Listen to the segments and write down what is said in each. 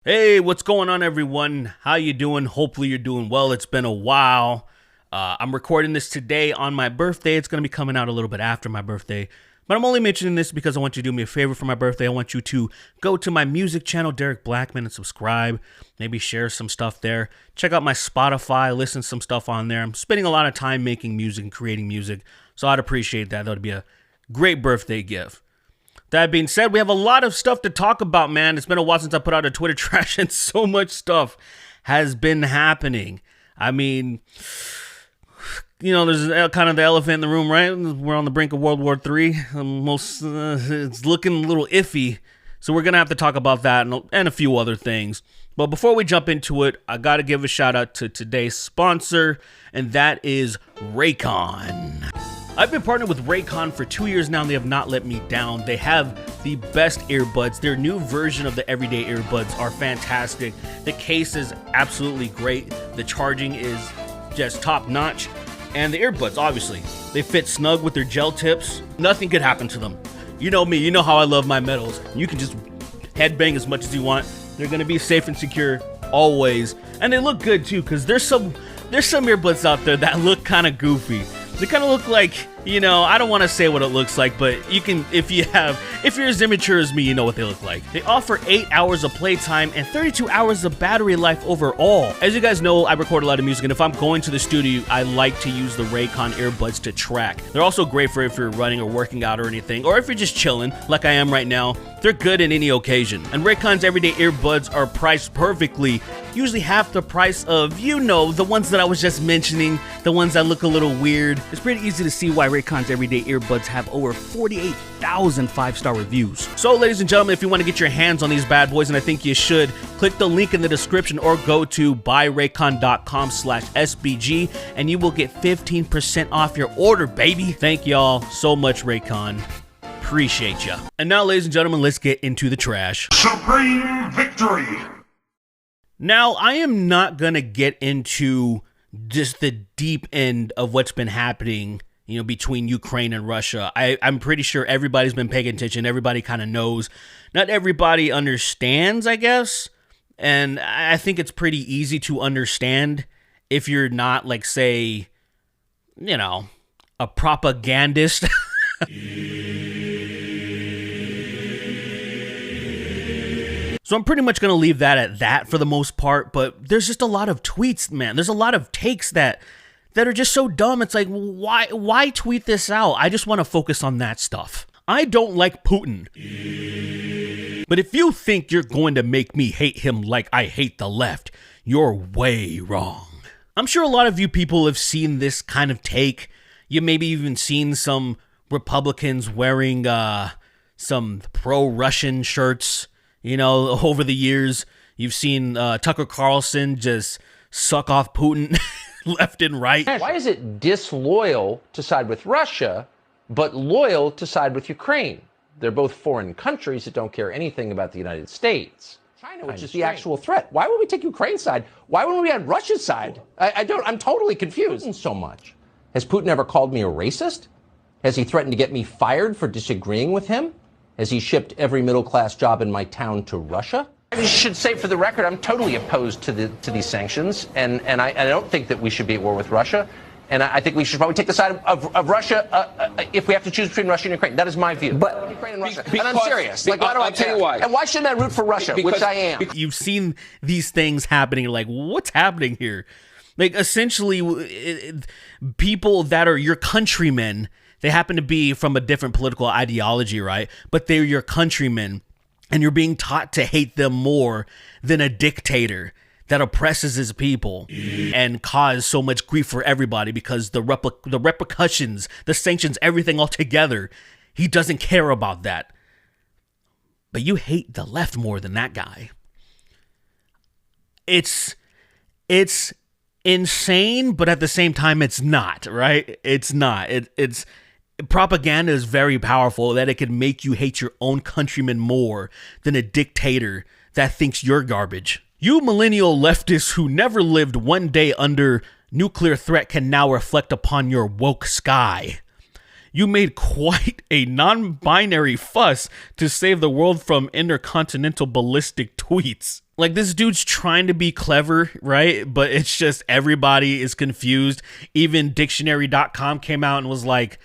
Hey, what's going on, everyone? How you doing? Hopefully you're doing well. It's been a while. I'm recording this today on my birthday. It's going to be coming out a little bit after my birthday. But I'm only mentioning this because I want you to do me a favor for my birthday. I want you to go to my music channel, Derek Blackman, and subscribe. Maybe share some stuff there. Check out my Spotify. Listen to some stuff on there. I'm spending a lot of time making music and creating music, so I'd appreciate that. That would be a great birthday gift. That being said, we have a lot of stuff to talk about, man. It's been a while since I put out a Twitter trash, and so much stuff has been happening. I mean, you know, there's kind of the elephant in the room, right? We're on the brink of World War III. It's looking a little iffy, so we're going to have to talk about that and a few other things. But before we jump into it, I got to give a shout out to today's sponsor, and that is Raycon. I've been partnered with Raycon for 2 years now, and they have not let me down. They have the best earbuds. Their new version of the everyday earbuds are fantastic. The case is absolutely great. The charging is just top notch. And the earbuds, obviously, they fit snug with their gel tips. Nothing could happen to them. You know me, you know how I love my metals. You can just headbang as much as you want. They're gonna be safe and secure always. And they look good too, because there's some earbuds out there that look kind of goofy. They kind of look like, you know, I don't want to say what it looks like, but you can, if you're as immature as me, you know what they look like. They offer 8 hours of playtime and 32 hours of battery life overall. As you guys know, I record a lot of music, and if I'm going to the studio, I like to use the Raycon earbuds to track. They're also great for if you're running or working out or anything, or if you're just chilling, like I am right now. They're good in any occasion. And Raycon's everyday earbuds are priced perfectly, usually half the price of, you know, the ones that I was just mentioning, the ones that look a little weird. It's pretty easy to see why Raycon's everyday earbuds have over 48,000 five-star reviews. So, ladies and gentlemen, if you want to get your hands on these bad boys, and I think you should, click the link in the description or go to buyraycon.com/SBG and you will get 15% off your order, baby. Thank y'all so much, Raycon. Appreciate ya. And now, ladies and gentlemen, let's get into the trash. Supreme victory! Now, I am not gonna get into just the deep end of what's been happening, you know, between Ukraine and Russia. I'm pretty sure everybody's been paying attention. Everybody kind of knows. Not everybody understands, I guess. And I think it's pretty easy to understand if you're not, like, say, you know, a propagandist. So I'm pretty much going to leave that at that for the most part, but there's just a lot of tweets, man. There's a lot of takes that are just so dumb. It's like, why tweet this out? I just want to focus on that stuff. I don't like Putin. But if you think you're going to make me hate him like I hate the left, you're way wrong. I'm sure a lot of you people have seen this kind of take. You maybe even seen some Republicans wearing some pro-Russian shirts. You know, over the years, you've seen Tucker Carlson just suck off Putin left and right. Why is it disloyal to side with Russia, but loyal to side with Ukraine? They're both foreign countries that don't care anything about the United States. China, which is the actual threat. Why would we take Ukraine's side? Why wouldn't we on Russia's side? I'm totally confused. So much. Has Putin ever called me a racist? Has he threatened to get me fired for disagreeing with him? Has he shipped every middle-class job in my town to Russia? I should say, for the record, I'm totally opposed to these sanctions, and I don't think that we should be at war with Russia. And I think we should probably take the side of Russia if we have to choose between Russia and Ukraine. That is my view. But Ukraine and Russia. And I'm serious. Like, why do I care? Tell you why. And why shouldn't I root for Russia, which I am? You've seen these things happening. Like, what's happening here? Like, essentially, people that are your countrymen, they happen to be from a different political ideology, right? But they're your countrymen, and you're being taught to hate them more than a dictator that oppresses his people and cause so much grief for everybody because the repercussions, the sanctions, everything all together, he doesn't care about that. But you hate the left more than that guy. It's insane, but at the same time, it's not, right? It's not. It's propaganda is very powerful, that it can make you hate your own countrymen more than a dictator that thinks you're garbage. You millennial leftists who never lived one day under nuclear threat can now reflect upon your woke sky. You made quite a non-binary fuss to save the world from intercontinental ballistic tweets. Like, this dude's trying to be clever, right? But it's just everybody is confused. Even dictionary.com came out and was like,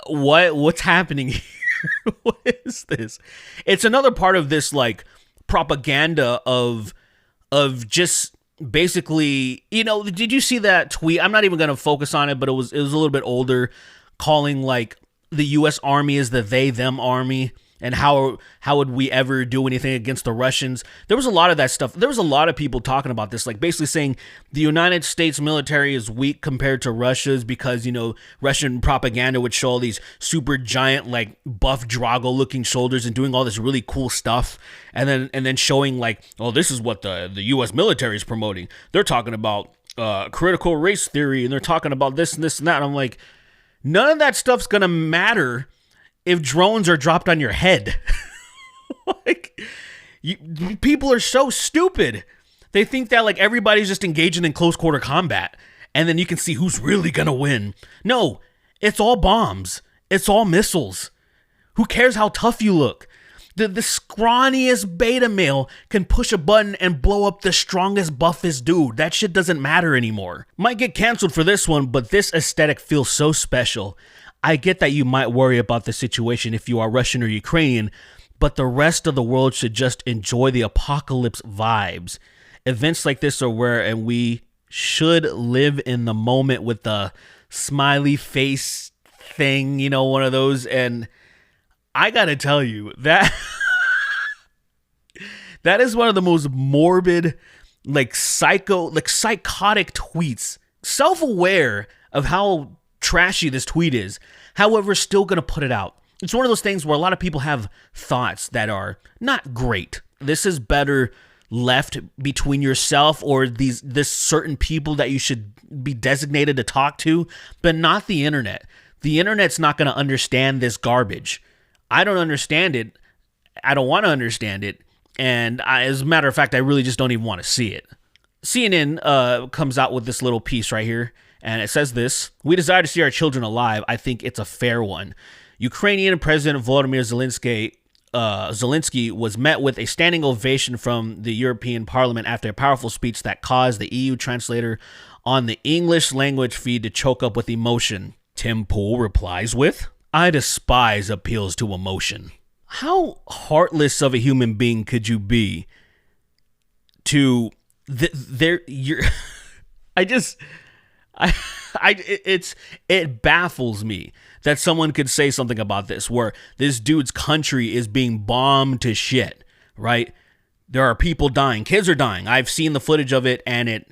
what's happening here? What is this? It's another part of this, like, propaganda of just basically, did you see that tweet? I'm not even going to focus on it, but it was a little bit older, calling, like, the U.S. Army is the they-them army. And how would we ever do anything against the Russians? There was a lot of that stuff. There was a lot of people talking about this, like basically saying the United States military is weak compared to Russia's because, Russian propaganda would show all these super giant, like buff Drago looking shoulders and doing all this really cool stuff. And then showing like, oh, this is what the U.S. military is promoting. They're talking about critical race theory and they're talking about this and this and that. And I'm like, none of that stuff's going to matter if drones are dropped on your head. Like, people are so stupid. They think that like everybody's just engaging in close quarter combat and then you can see who's really gonna win. No, it's all bombs. It's all missiles. Who cares how tough you look? The scrawniest beta male can push a button and blow up the strongest, buffest dude. That shit doesn't matter anymore. Might get canceled for this one, but this aesthetic feels so special. I get that you might worry about the situation if you are Russian or Ukrainian, but the rest of the world should just enjoy the apocalypse vibes. Events like this are rare, and we should live in the moment with the smiley face thing, one of those. And I gotta tell you, that that is one of the most morbid, psychotic tweets. Self-aware of how trashy this tweet is, however, still gonna put it out. It's one of those things where a lot of people have thoughts that are not great. This is better left between yourself or this certain people that you should be designated to talk to, but not the internet. The internet's not gonna understand this garbage. I don't understand it. I don't want to understand it. And as a matter of fact, I really just don't even want to see it. CNN comes out with this little piece right here. And it says this: we desire to see our children alive. I think it's a fair one. Ukrainian President Volodymyr Zelensky was met with a standing ovation from the European Parliament after a powerful speech that caused the EU translator on the English language feed to choke up with emotion. Tim Pool replies with, I despise appeals to emotion. How heartless of a human being could you be to it baffles me that someone could say something about this, where this dude's country is being bombed to shit, right? There are people dying. Kids are dying. I've seen the footage of it, and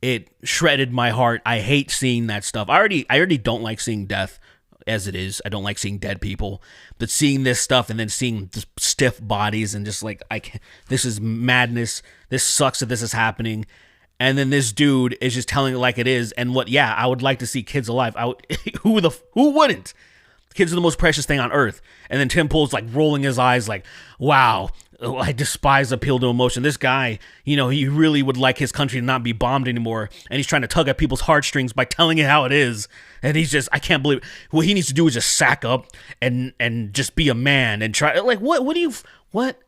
it shredded my heart. I hate seeing that stuff. I already don't like seeing death as it is. I don't like seeing dead people. But seeing this stuff and then seeing just stiff bodies and just like, this is madness. This sucks that this is happening. And then this dude is just telling it like it is. And I would like to see kids alive. Who wouldn't? Kids are the most precious thing on earth. And then Tim Pool's like rolling his eyes like, wow, I despise appeal to emotion. This guy, he really would like his country to not be bombed anymore. And he's trying to tug at people's heartstrings by telling it how it is. And he's just, I can't believe it. What he needs to do is just sack up and just be a man and try. Like, what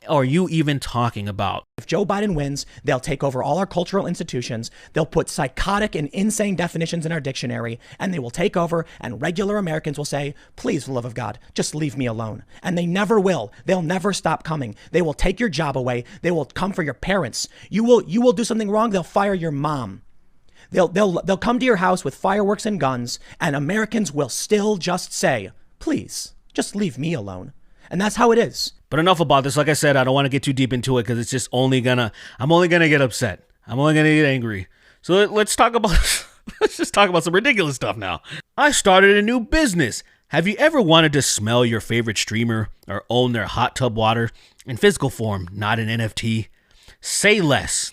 are you even talking about? If Joe Biden wins, they'll take over all our cultural institutions. They'll put psychotic and insane definitions in our dictionary, and they will take over, and regular Americans will say, please, for the love of God, just leave me alone. And they never will. They'll never stop coming. They will take your job away. They will come for your parents. You will do something wrong. They'll fire your mom. They'll come to your house with fireworks and guns, and Americans will still just say, please, just leave me alone. And that's how it is. But enough about this. Like I said, I don't want to get too deep into it because it's just I'm only gonna get upset. I'm only gonna get angry. So let's talk about let's just talk about some ridiculous stuff now. I started a new business. Have you ever wanted to smell your favorite streamer or own their hot tub water in physical form, not an NFT? Say less.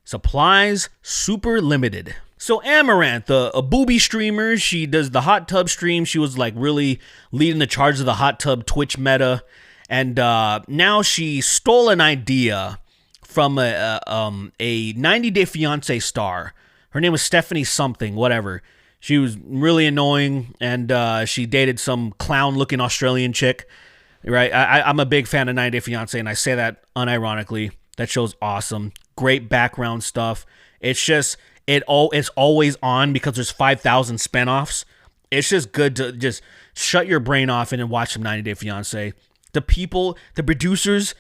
Supplies super limited. So Amaranth, a booby streamer, she does the hot tub stream. She was like really leading the charge of the hot tub Twitch meta. And now she stole an idea from a 90 Day Fiancé star. Her name was Stephanie something, whatever. She was really annoying, and she dated some clown-looking Australian chick. Right? I'm a big fan of 90 Day Fiancé, and I say that unironically. That show's awesome. Great background stuff. It's just it's always on because there's 5,000 spinoffs. It's just good to just shut your brain off and then watch some 90 Day Fiancé. The people, the producers,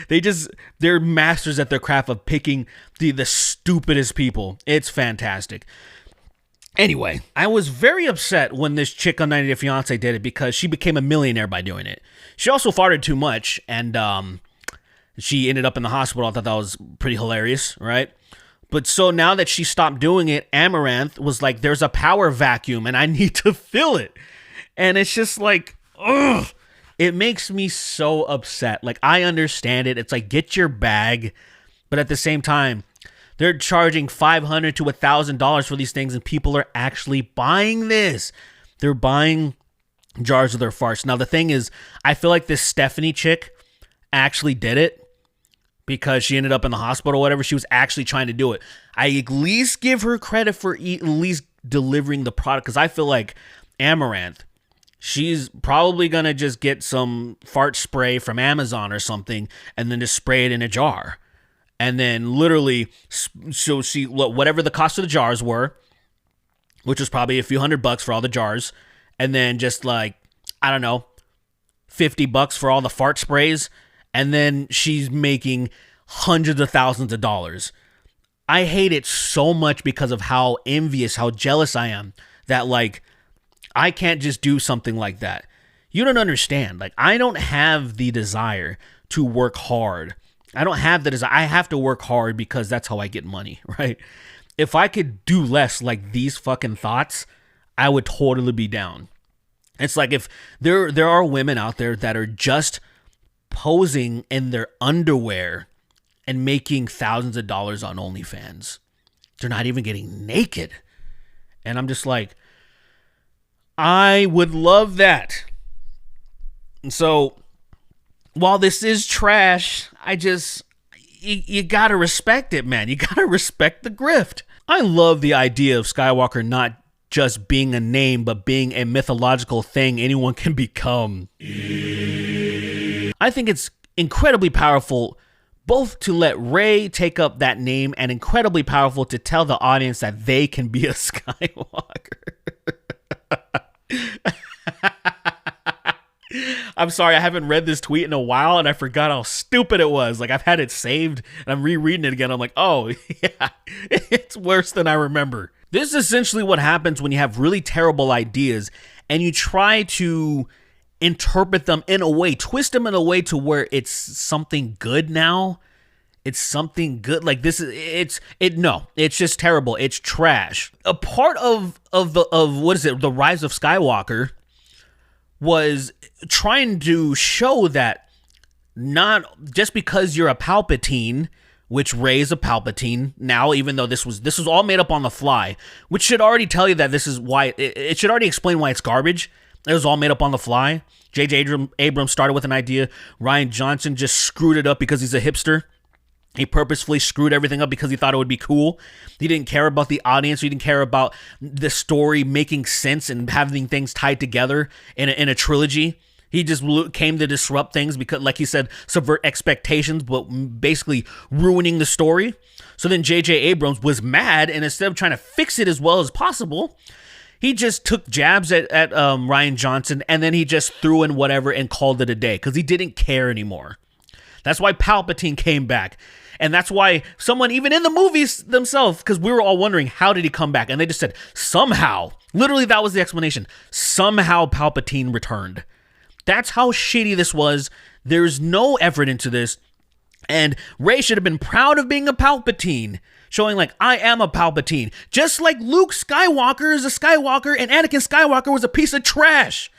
they're masters at their craft of picking the stupidest people. It's fantastic. Anyway, I was very upset when this chick on 90 Day Fiancé did it because she became a millionaire by doing it. She also farted too much, and she ended up in the hospital. I thought that was pretty hilarious, right? But so now that she stopped doing it, Amaranth was like, there's a power vacuum and I need to fill it. And it's just like, ugh. It makes me so upset. Like, I understand it. It's like, get your bag. But at the same time, they're charging $500 to $1,000 for these things, and people are actually buying this. They're buying jars of their farts. Now, the thing is, I feel like this Stephanie chick actually did it because she ended up in the hospital or whatever. She was actually trying to do it. I at least give her credit for at least delivering the product, because I feel like Amaranth, she's probably going to just get some fart spray from Amazon or something and then just spray it in a jar. And then literally, so she, whatever the cost of the jars were, which was probably a few $100 for all the jars, and then just like, I don't know, $50 for all the fart sprays, and then she's making hundreds of thousands of dollars. I hate it so much because of how envious, how jealous I am that, like, I can't just do something like that. You don't understand. Like, I don't have the desire to work hard. I don't have the desire. I have to work hard because that's how I get money, right? If I could do less like these fucking thoughts, I would totally be down. It's like if there are women out there that are just posing in their underwear and making thousands of dollars on OnlyFans. They're not even getting naked. And I'm just like, I would love that. And so, while this is trash, you gotta respect it, man. You gotta respect the grift. I love the idea of Skywalker not just being a name, but being a mythological thing anyone can become. I think it's incredibly powerful both to let Rey take up that name and incredibly powerful to tell the audience that they can be a Skywalker. I'm sorry, I haven't read this tweet in a while and I forgot how stupid it was. Like, I've had it saved and I'm rereading it again. I'm like, oh, yeah, it's worse than I remember. This is essentially what happens when you have really terrible ideas and you try to interpret them in a way, twist them in a way to where it's something good now. It's something good. Like, this is, no, it's just terrible. It's trash. A part of what is it? The Rise of Skywalker was trying to show that not just because you're a Palpatine, which Rey's a Palpatine now, even though this was all made up on the fly, which should already tell you that this is why, it should already explain why it's garbage. It was all made up on the fly. J.J. Abrams started with an idea. Rian Johnson just screwed it up because he's a hipster. He purposefully screwed everything up because he thought it would be cool. He didn't care about the audience. He didn't care about the story making sense and having things tied together in a trilogy. He just came to disrupt things because, like he said, subvert expectations, but basically ruining the story. So then J.J. Abrams was mad, and instead of trying to fix it as well as possible, he just took jabs at Rian Johnson, and then he just threw in whatever and called it a day because he didn't care anymore. That's why Palpatine came back. And that's why someone, even in the movies themselves, because we were all wondering, how did he come back? And they just said, somehow. Literally, that was the explanation. Somehow Palpatine returned. That's how shitty this was. There's no effort into this. And Rey should have been proud of being a Palpatine. Showing like, I am a Palpatine. Just like Luke Skywalker is a Skywalker and Anakin Skywalker was a piece of trash.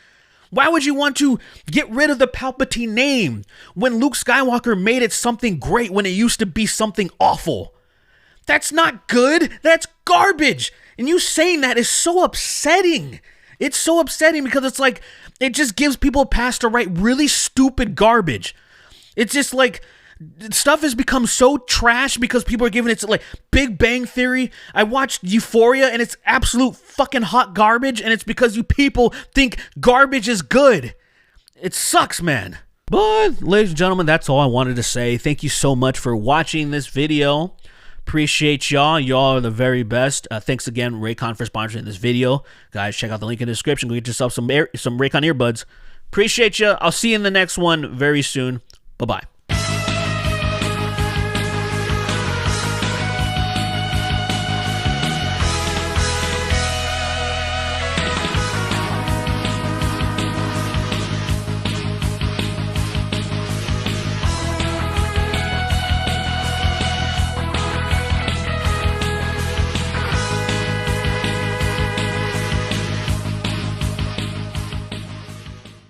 Why would you want to get rid of the Palpatine name when Luke Skywalker made it something great when it used to be something awful? That's not good. That's garbage. And you saying that is so upsetting. It's so upsetting because it's like, it just gives people a pass to write really stupid garbage. It's just like, stuff has become so trash because people are giving it like Big Bang Theory. I watched Euphoria and it's absolute fucking hot garbage, and it's because you people think garbage is good. It sucks, man. But, ladies and gentlemen, that's all I wanted to say. Thank you so much for watching this video. Appreciate y'all. Y'all are the very best. Thanks again, Raycon, for sponsoring this video. Guys, check out the link in the description. Go get yourself some Raycon earbuds. Appreciate you. I'll see you in the next one very soon. Bye-bye.